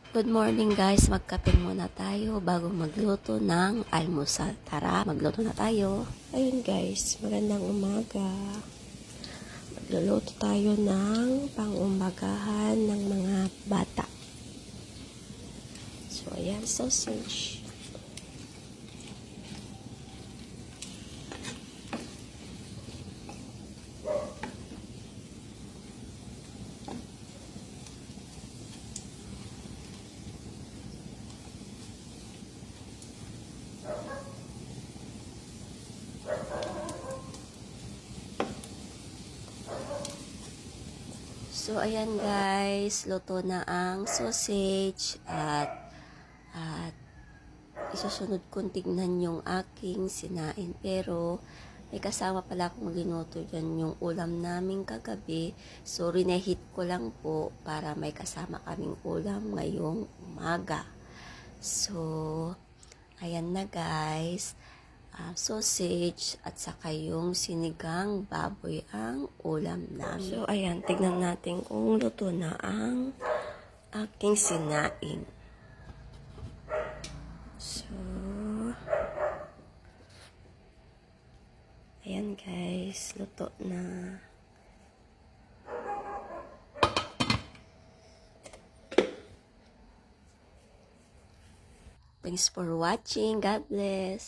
Good morning guys, magkape muna tayo bago magluto ng almusal. Tara, magluto na tayo. Ayun guys, magandang umaga. Magluluto tayo ng pang-umagahan ng mga bata. So ayan, sausage. So, ayan guys, luto na ang sausage at isusunod kong tignan yung aking sinain. Pero, may kasama pala akong ginuto dyan yung ulam namin kagabi. So, rinehit ko lang po para may kasama kaming ulam ngayong umaga. So, ayan na guys. Sausage at saka yung sinigang baboy ang ulam namin. So, ayan, tignan natin kung luto na ang aking sinaing. So, ayan guys, luto na. Thanks for watching. God bless.